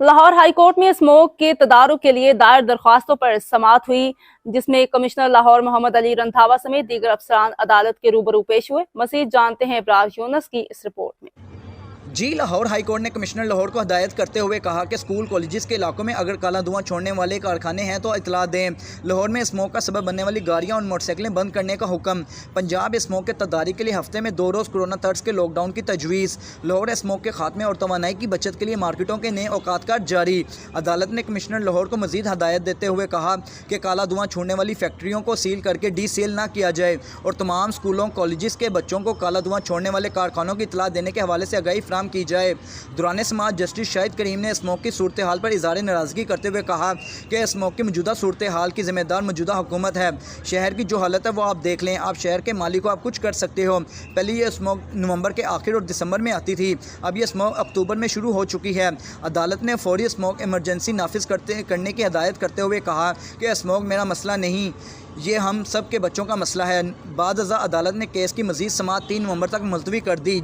Lahore high court में smoke के तदारुक के लिए दायर दरख्वास्तों पर समाअत हुई, जिसमें कमिश्नर लाहौर मोहम्मद अली रंधावा समेत दीगर अफसरान अदालत के रूबरू पेश हुए। मज़ीद जानते हैं इब्रार यूनुस की इस रिपोर्ट में। लाहौर हाई कोर्ट ने कमिश्नर लाहौर को हदायत करते हुए कहा कि स्कूल कॉलेजेस के इलाकों में अगर काला धुआं छोड़ने वाले कारखाने हैं तो इतला दें। लाहौर में स्मोक का सबब बनने वाली गाड़ियां और मोटरसाइकिलें बंद करने का हुक्म। पंजाब स्मोक के तदारीक के लिए हफ्ते में 2 रोज़ कोरोना तर्ज के लॉकडाउन की तजवीज़। लाहौर स्मोक के खात्मे और तवानाई की बचत के लिए मार्केटों के नए औकात जारी। अदालत ने कमिश्नर लाहौर को मजीद हदायत देते हुए कहा कि काला धुआं छोड़ने वाली फैक्ट्रियों को सील करके डी सील ना किया जाए और तमाम स्कूलों कॉलेजेस के बच्चों को काला धुआं छोड़ने वाले कारखानों की इतला देने के हवाले से आगाही फराहम की जाए। दौरान समाअत जस्टिस शाहिद करीम ने स्मोक की सूरत हाल पर इज़हार नाराज़गी करते हुए कहा कि स्मोक की मौजूदा सूरत हाल की ज़िम्मेदार मौजूदा हुकूमत है। शहर की जो हालत है वो आप देख लें, आप शहर के मालिक को आप कुछ कर सकते हो। पहले ये स्मोक नवंबर के आखिर और दिसंबर में आती थी, अब ये स्मोक अक्टूबर में शुरू हो चुकी है। अदालत ने फौरी स्मोक इमरजेंसी नाफिज करने की हदायत करते हुए कहा कि स्मोक मेरा मसला नहीं, ये हम सब के बच्चों का मसला है। बाद अदालत ने केस की मज़ीद समाअत 3 नवंबर तक मुलतवी कर दी।